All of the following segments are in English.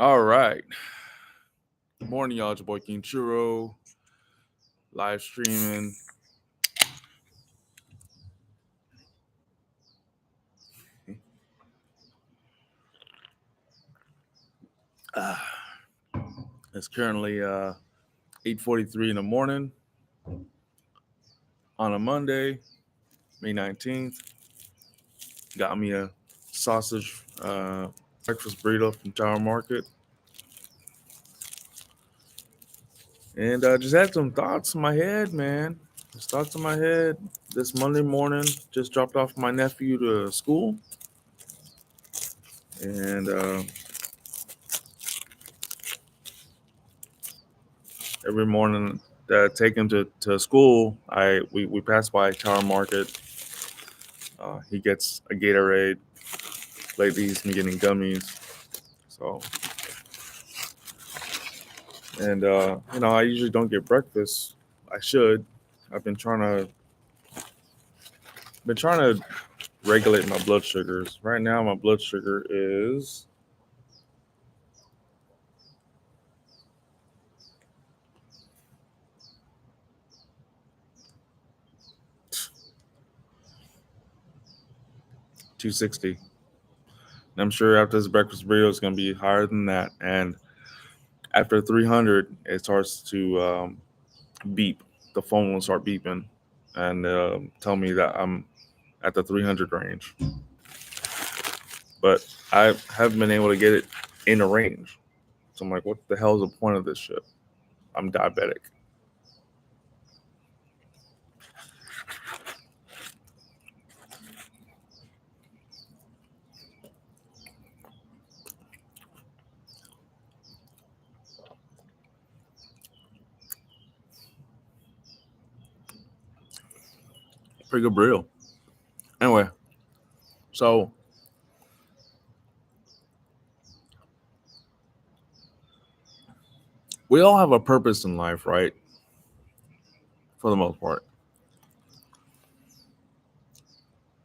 All right. Good morning, y'all. It's your boy King Churro, live streaming. It's currently 8:43 in the morning on a Monday, May 19th. Got me a sausage breakfast burrito from Tower Market. And just had some thoughts in my head, man. Just thoughts in my head this Monday morning. Just dropped off my nephew to school. And every morning that I take him to school, we pass by Tower Market. He gets a Gatorade. Lately, he's been getting gummies. So, and I usually don't get breakfast. I should. I've been trying to regulate my blood sugars. Right now, my blood sugar is 260. And I'm sure after this breakfast burrito, it's gonna be higher than that. And after 300, it starts to beep. The phone will start beeping and tell me that I'm at the 300 range. But I haven't been able to get it in a range. So I'm like, what the hell is the point of this shit? I'm diabetic. Pretty good burrito. Anyway, so we all have a purpose in life, right? For the most part.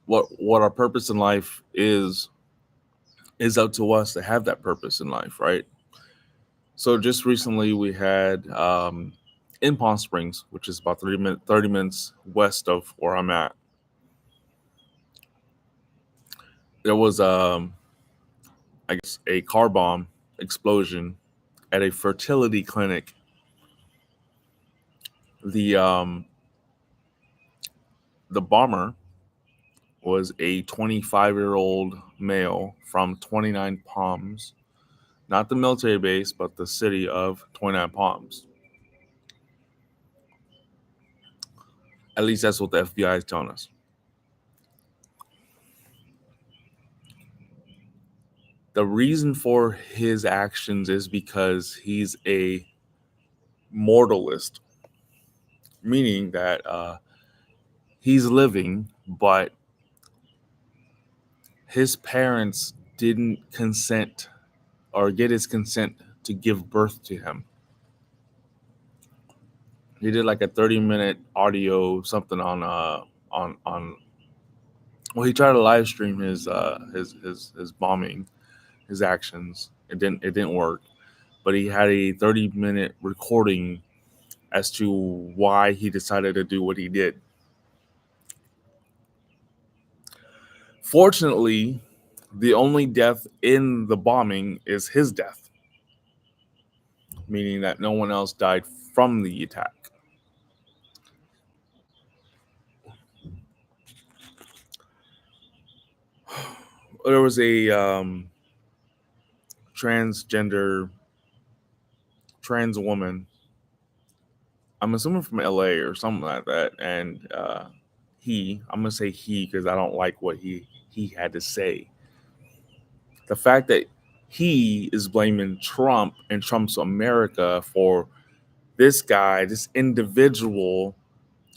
What our purpose in life is up to us to have that purpose in life, right? So just recently we had in Palm Springs, which is about 30 minutes west of where I'm at. There was I guess a car bomb explosion at a fertility clinic. The bomber was a 25-year-old male from 29 Palms, not the military base, but the city of 29 Palms. At least that's what the FBI is telling us. The reason for his actions is because he's a mortalist, meaning that he's living, but his parents didn't consent or get his consent to give birth to him. He did like a 30-minute audio something on well, he tried to live stream his bombing, his actions. It didn't work, but he had a 30-minute recording as to why he decided to do what he did. Fortunately, the only death in the bombing is his death, meaning that no one else died from the attack. There was a transgender trans woman. I'm assuming from LA or something like that, and I'm gonna say he because I don't like what he had to say. The fact that he is blaming Trump and Trump's America for this guy, this individual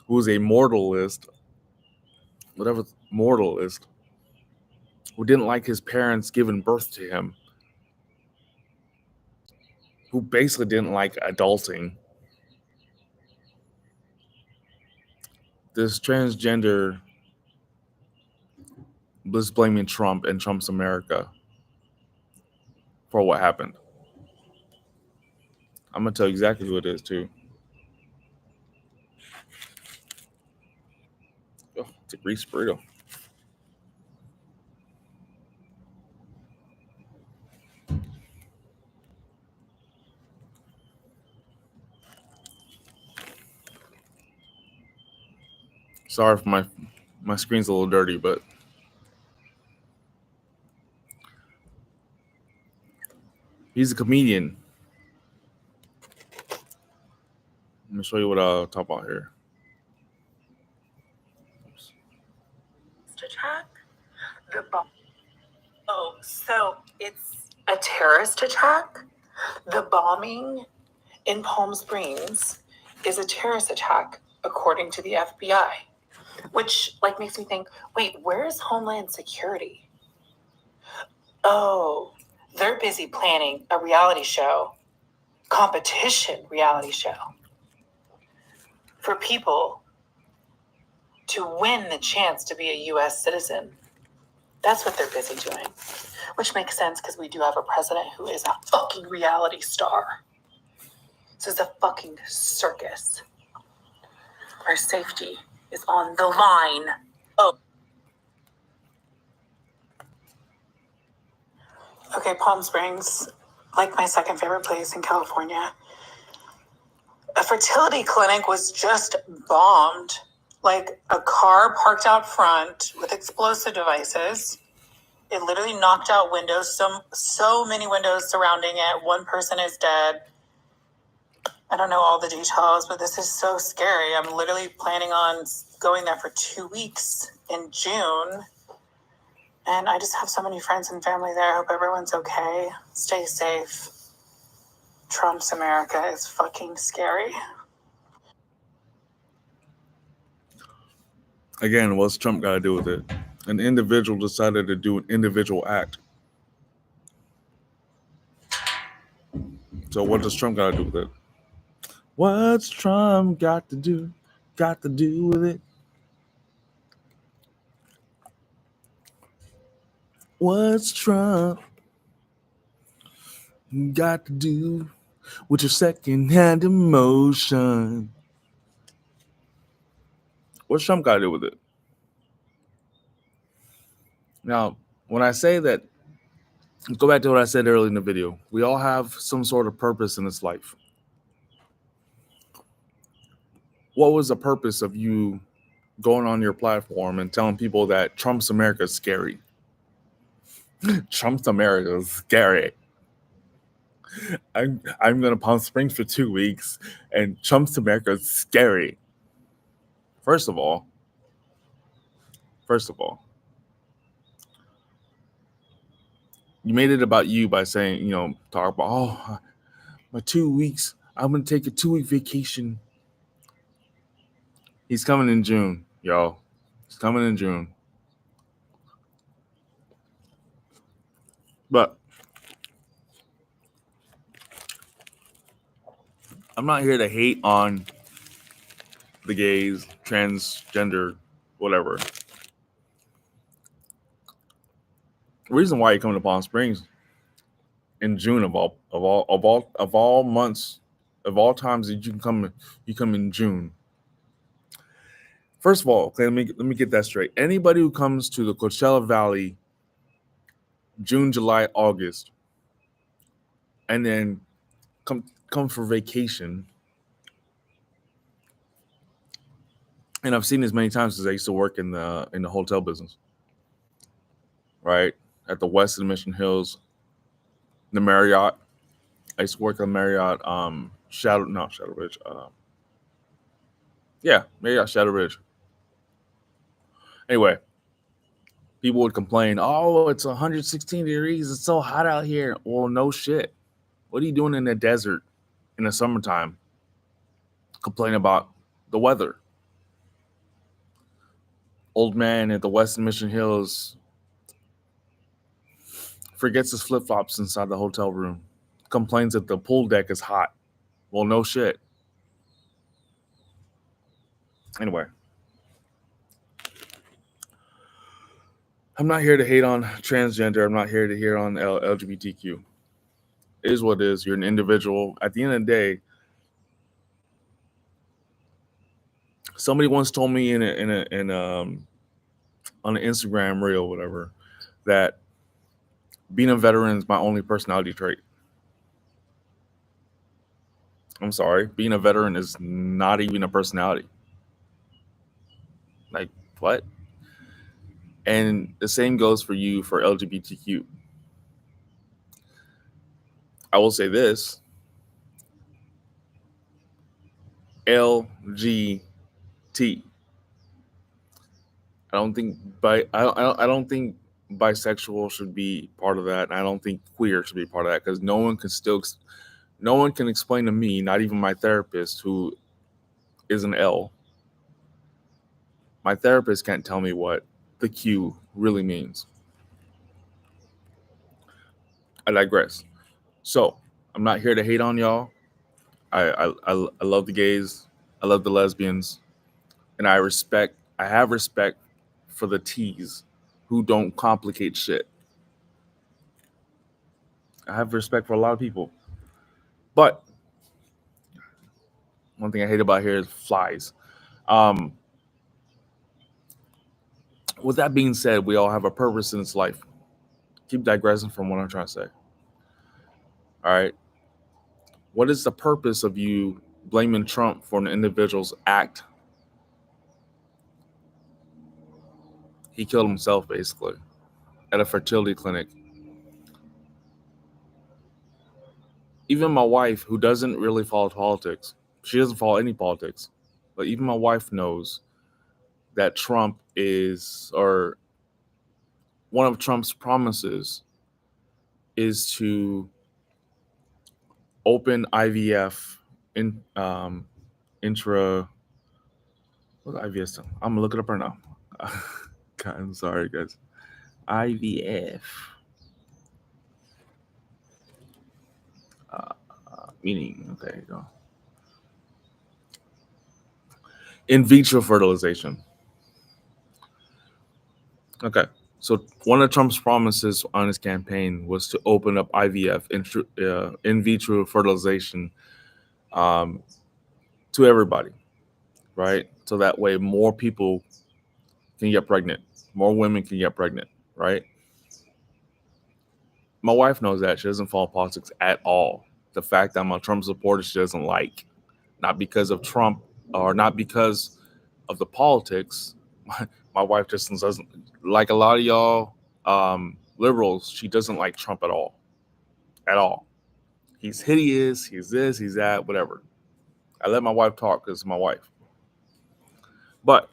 who's a mortalist, whatever mortalist, who didn't like his parents giving birth to him, who basically didn't like adulting. This transgender was blaming Trump and Trump's America for what happened. I'm gonna tell you exactly who it is too. Oh, it's a grease burrito. Sorry for my screen's a little dirty, but he's a comedian. Let me show you what I'll talk about here. Attack? The bomb. Oh, so it's a terrorist attack? The bombing in Palm Springs is a terrorist attack, according to the FBI. Which, like, makes me think, wait, where's Homeland Security? Oh, they're busy planning a reality show, competition reality show, for people to win the chance to be a U.S. citizen. That's what they're busy doing. Which makes sense because we do have a president who is a fucking reality star. This is a fucking circus. Our safety is on the line. Oh. Okay, Palm Springs, like my second favorite place in California. A fertility clinic was just bombed. Like a car parked out front with explosive devices. It literally knocked out windows, so many windows surrounding it. One person is dead. I don't know all the details, but this is so scary. I'm literally planning on going there for 2 weeks in June. And I just have so many friends and family there. I hope everyone's okay. Stay safe. Trump's America is fucking scary. Again, what's Trump got to do with it? An individual decided to do an individual act. So what does Trump got to do with it? What's Trump got to do with it? What's Trump got to do with your second-hand emotion? What's Trump got to do with it? Now, when I say that, go back to what I said earlier in the video. We all have some sort of purpose in this life. What was the purpose of you going on your platform and telling people that Trump's America is scary? Trump's America is scary. I'm going to Palm Springs for 2 weeks, and Trump's America is scary. First of all, you made it about you by saying, talk about, my 2 weeks. I'm going to take a 2-week vacation. He's coming in June, y'all. He's coming in June. But I'm not here to hate on the gays, transgender, whatever. The reason why you're coming to Palm Springs in June of all months, of all times that you come in June. First of all, okay, let me get that straight. Anybody who comes to the Coachella Valley June, July, August, and then come for vacation. And I've seen this many times because I used to work in the hotel business, right? At the Westin Mission Hills, the Marriott. I used to work on Marriott, Shadow Ridge. Marriott Shadow Ridge. Anyway, people would complain, oh, it's 116 degrees. It's so hot out here. Well, no shit. What are you doing in the desert in the summertime? Complain about the weather. Old man at the Westin Mission Hills forgets his flip-flops inside the hotel room. Complains that the pool deck is hot. Well, no shit. Anyway. I'm not here to hate on transgender. I'm not here to hate on LGBTQ. It is what it is. You're an individual. At the end of the day, somebody once told me on an Instagram reel, whatever, that being a veteran is my only personality trait. I'm sorry, being a veteran is not even a personality. Like, what? And the same goes for you for LGBTQ. I will say this: LGT. I don't think bisexual should be part of that, and I don't think queer should be part of that, because no one can explain to me, not even my therapist, who is an L. My therapist can't tell me what the Q really means. I digress. So I'm not here to hate on y'all. I love the gays. I love the lesbians, and I have respect for the T's who don't complicate shit. I have respect for a lot of people, but one thing I hate about here is flies. Um, with that being said, we all have a purpose in this life. Keep digressing from what I'm trying to say. All right. What is the purpose of you blaming Trump for an individual's act? He killed himself, basically, at a fertility clinic. Even my wife, who doesn't really follow politics, she doesn't follow any politics, but even my wife knows that Trump is, or one of Trump's promises is to open IVF in intra. What's IVF stand? I'm gonna look it up right now. God, I'm sorry, guys. IVF. Meaning, okay, go. In vitro fertilization. Okay, so one of Trump's promises on his campaign was to open up IVF, in vitro fertilization, to everybody, right? So that way more people can get pregnant, more women can get pregnant, right? My wife knows that. She doesn't follow politics at all. The fact that I'm a Trump supporter, she doesn't like. Not because of Trump or not because of the politics. My wife just doesn't like a lot of y'all liberals. She doesn't like Trump at all. At all. He's hideous. He's this, he's that, whatever. I let my wife talk because it's my wife. But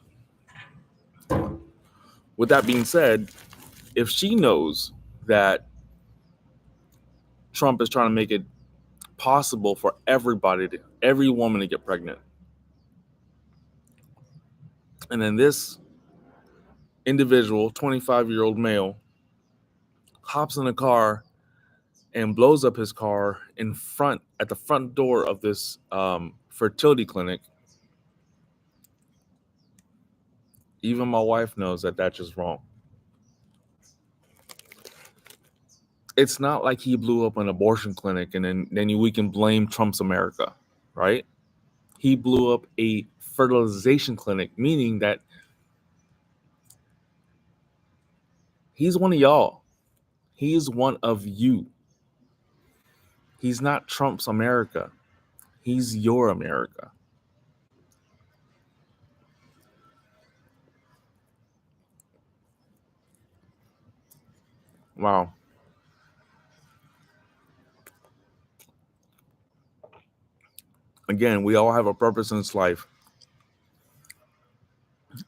with that being said, if she knows that Trump is trying to make it possible for every woman to get pregnant, and then this individual, 25-year-old male, hops in a car and blows up his car at the front door of this fertility clinic, even my wife knows that that's just wrong. It's not like he blew up an abortion clinic and then we can blame Trump's America, right? He blew up a fertilization clinic, meaning that he's one of y'all. He is one of you. He's not Trump's America. He's your America. Wow. Again, we all have a purpose in this life.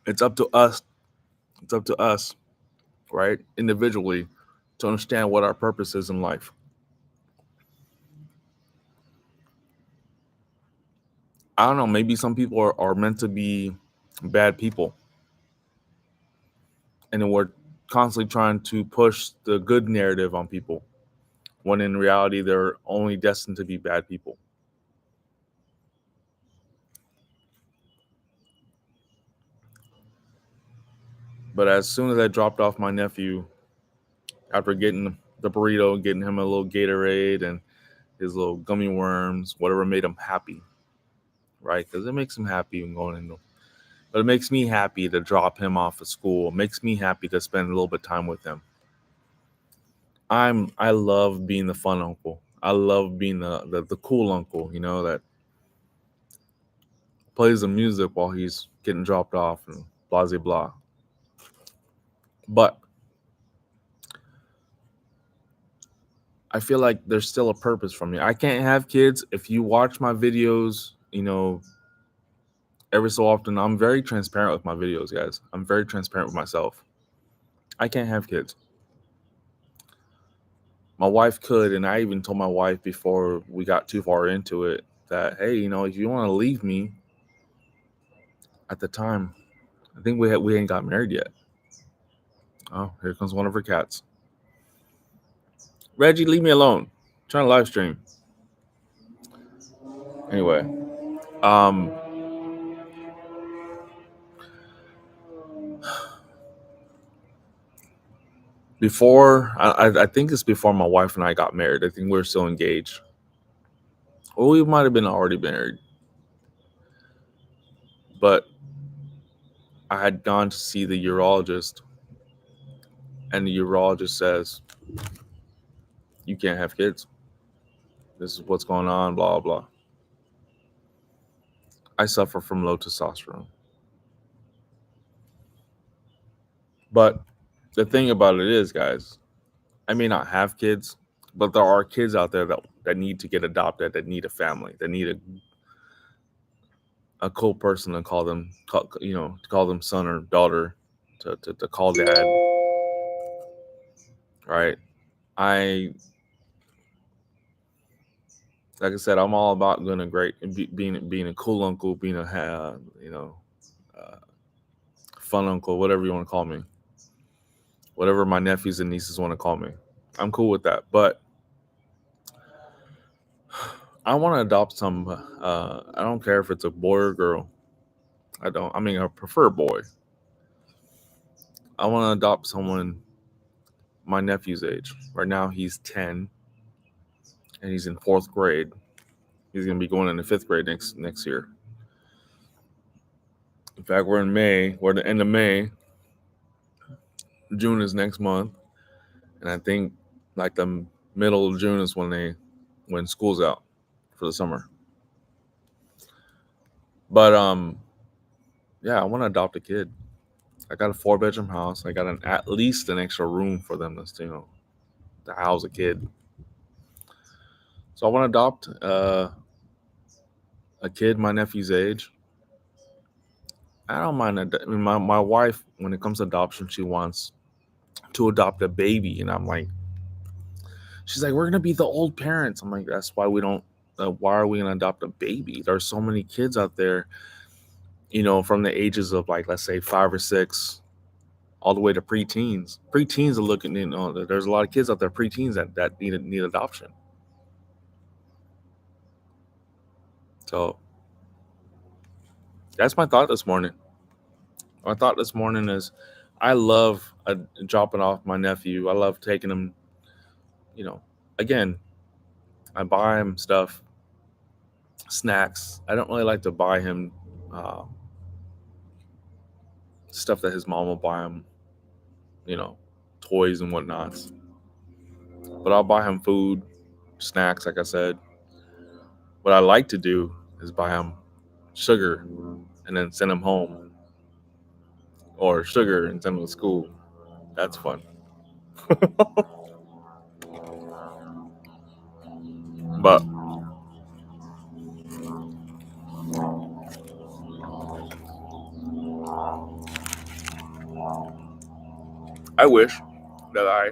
It's up to us. It's up to us, right? Individually, to understand what our purpose is in life. I don't know. Maybe some people are meant to be bad people. And then we're constantly trying to push the good narrative on people, when in reality, they're only destined to be bad people. But as soon as I dropped off my nephew, after getting the burrito, getting him a little Gatorade, and his little gummy worms, whatever made him happy, right? Because it makes him happy when going into. But it makes me happy to drop him off at school. It makes me happy to spend a little bit of time with him. I love being the fun uncle. I love being the cool uncle, that plays the music while he's getting dropped off and blah blah blah. But I feel like there's still a purpose for me. I can't have kids. If you watch my videos, every so often, I'm very transparent with my videos, guys. I'm very transparent with myself. I can't have kids. My wife could, and I even told my wife before we got too far into it that, hey, if you want to leave me, at the time, I think we ain't got married yet. Oh, here comes one of her cats. Reggie, leave me alone. I'm trying to live stream. Anyway, before I think it's before my wife and I got married. I think we were still engaged. Or we might have been already married. But I had gone to see the urologist, and the urologist says, you can't have kids. This is what's going on, blah, blah. I suffer from low testosterone. But the thing about it is, guys, I may not have kids, but there are kids out there that need to get adopted, that need a family, that need a cool person to call them, to call them son or daughter, to call dad. Right? Like I said, I'm all about being a cool uncle, being a fun uncle, whatever you want to call me, whatever my nephews and nieces want to call me. I'm cool with that, but I want to adopt some. I don't care if it's a boy or girl. I prefer a boy. I want to adopt someone my nephew's age. Right now, he's 10, and he's in 4th grade. He's going to be going into 5th grade next year. In fact, we're in May. We're at the end of May. June is next month, and I think like the middle of June is when school's out for the summer. But yeah, I want to adopt a kid. I got a 4-bedroom house. I got at least an extra room for them to house a kid. So I want to adopt a kid my nephew's age. I don't mind. My wife, when it comes to adoption, she wants to adopt a baby, and I'm like, she's like, we're gonna be the old parents. I'm like, that's why we don't. Why are we gonna adopt a baby? There's so many kids out there, from the ages of like, let's say 5 or 6, all the way to preteens. Preteens are looking. There's a lot of kids out there, preteens that need adoption. So that's my thought this morning. My thought this morning is, I love dropping off my nephew. I love taking him. Again, I buy him stuff, snacks. I don't really like to buy him stuff that his mom will buy him, toys and whatnots. But I'll buy him food, snacks, like I said. What I like to do is buy him sugar and then send him home, or sugar and send him to school. That's fun. But I wish that I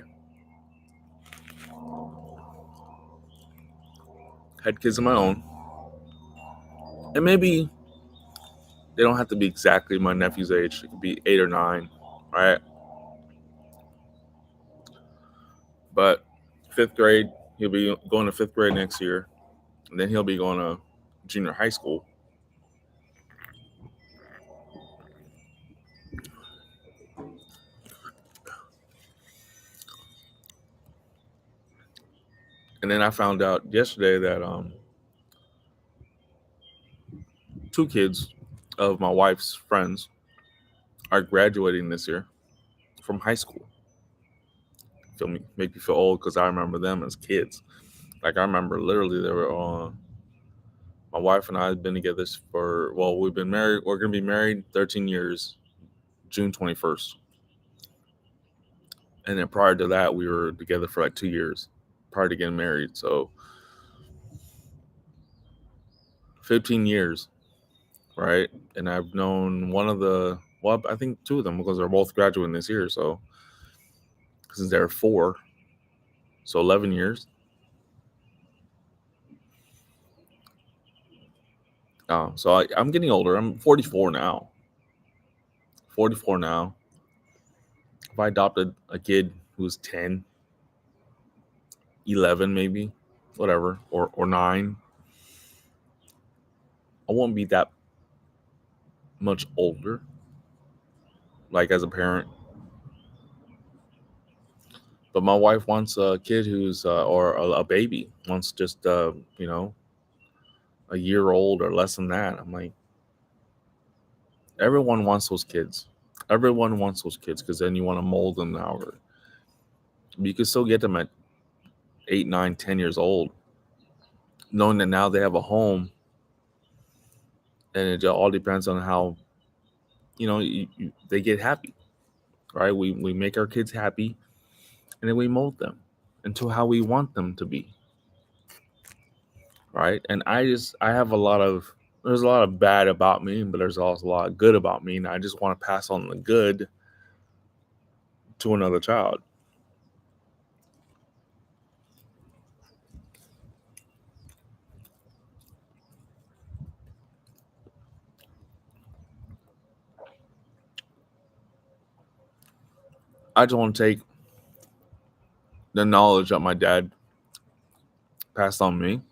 had kids of my own. And maybe they don't have to be exactly my nephew's age. It could be 8 or 9, right? But 5th grade, he'll be going to 5th grade next year. And then he'll be going to junior high school. And then I found out yesterday that 2 kids of my wife's friends are graduating this year from high school. Feel me? Make me feel old because I remember them as kids. Like I remember literally they were on. My wife and I have been together we've been married. We're gonna be married 13 years, June 21st. And then prior to that, we were together for like 2 years prior to getting married. So 15 years, right? And I've known I think 2 of them because they're both graduating this year. So since they're 4, so 11 years. So I'm getting older. I'm 44 now. 44 now. If I adopted a kid who's 10, 11 maybe, whatever, or 9, I won't be that much older, like as a parent. But my wife wants a kid who's or a baby wants just a year old or less than that. I'm like, everyone wants those kids. Everyone wants those kids because then you want to mold them now. Or you can still get them at 8, 9, 10 years old, knowing that now they have a home. And it all depends on how, they get happy, right? We make our kids happy, and then we mold them into how we want them to be, right? And I have there's a lot of bad about me, but there's also a lot of good about me, and I just want to pass on the good to another child. I just want to take the knowledge that my dad passed on me.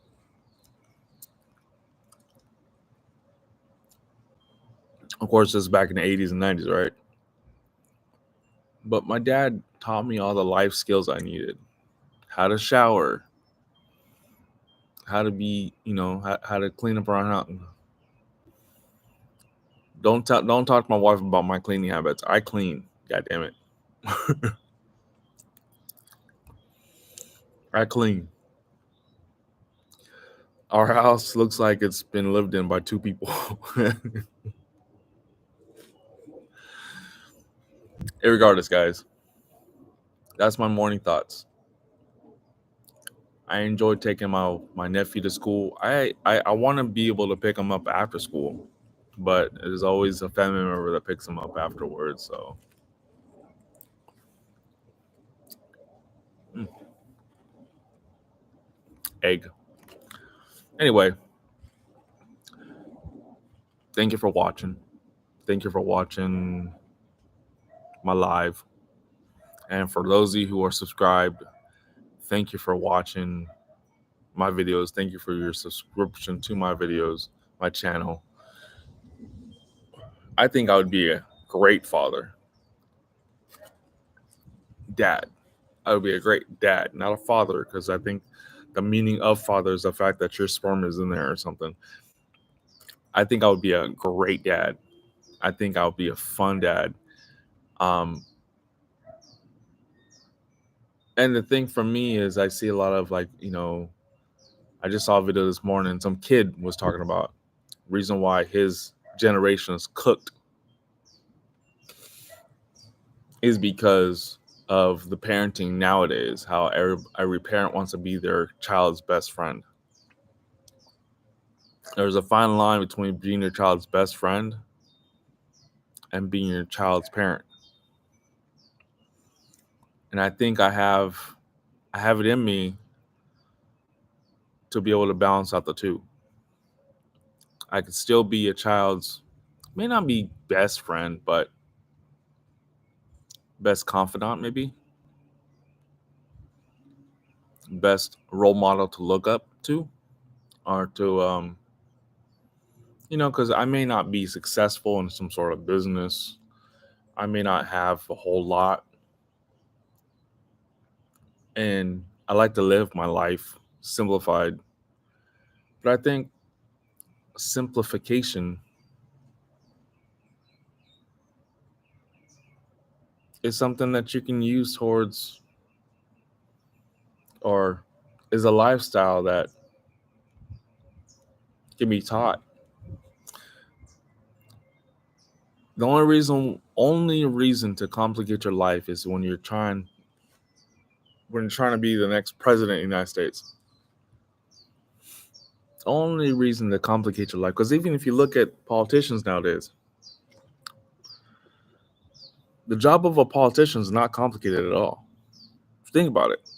Of course, this is back in the 80s and 90s, right? But my dad taught me all the life skills I needed. How to shower, how to be, how to clean up around house. Don't talk to my wife about my cleaning habits. I clean. God damn it. I clean. Our house looks like it's been lived in by 2 people. Irregardless, guys, that's my morning thoughts. I enjoy taking my nephew to school. I want to be able to pick him up after school, but there's always a family member that picks him up afterwards. So, egg. Anyway, thank you for watching. Thank you for watching my live. And for those of you who are subscribed, thank you for watching my videos. Thank you for your subscription to my videos, my channel. I think I would be a great father. Dad. I would be a great dad, not a father, because I think the meaning of father is the fact that your sperm is in there or something. I think I would be a great dad. I think I would be a fun dad. And the thing for me is I see a lot of I just saw a video this morning. Some kid was talking about reason why his generation is cooked is because of the parenting nowadays, how every parent wants to be their child's best friend. There's a fine line between being your child's best friend and being your child's parent. And I think I have it in me to be able to balance out the two. I could still be a child's, may not be best friend, but best confidant, maybe. Best role model to look up to, or to, because I may not be successful in some sort of business. I may not have a whole lot. And I like to live my life simplified. But I think simplification is something that you can use towards, or is a lifestyle that can be taught. The only reason to complicate your life is when you're trying to be the next president of the United States. Only reason to complicate your life, because even if you look at politicians nowadays, the job of a politician is not complicated at all. Think about it.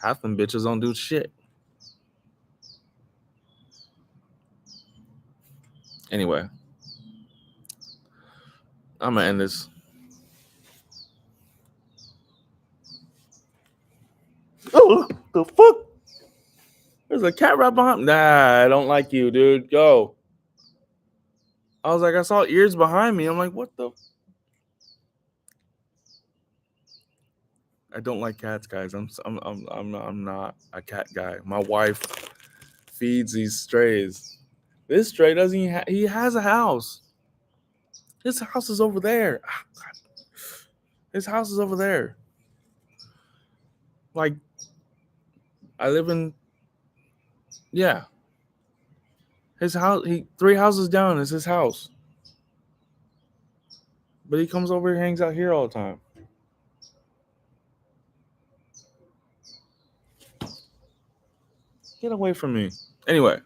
Half them bitches don't do shit. Anyway, I'm gonna end this. Oh, the fuck? There's a cat right behind me. Nah, I don't like you, dude. Go. I was like, I saw ears behind me. I'm like, what the? I don't like cats, guys. I'm not a cat guy. My wife feeds these strays. This stray doesn't even he has a house. His house is over there. His house is over there. Like, I live in, yeah. His house, 3 houses down is his house. But he comes over here, hangs out here all the time. Get away from me. Anyway,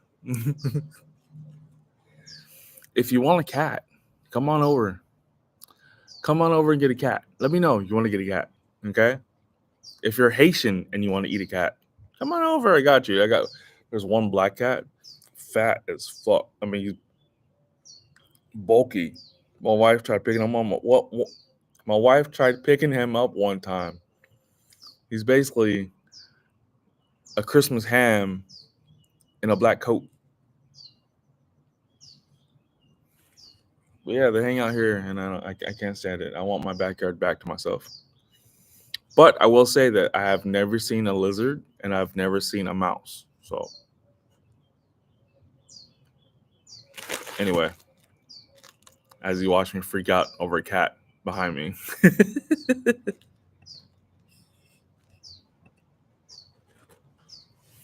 if you want a cat, come on over. Come on over and get a cat. Let me know you want to get a cat, okay? If you're Haitian and you want to eat a cat, come on over. I got you. There's one black cat, fat as fuck. I mean, he's bulky. My wife tried picking him up. My wife tried picking him up one time. He's basically a Christmas ham in a black coat. But yeah, they hang out here, and I can't stand it. I want my backyard back to myself. But I will say that I have never seen a lizard, and I've never seen a mouse. So anyway, as you watch me freak out over a cat behind me.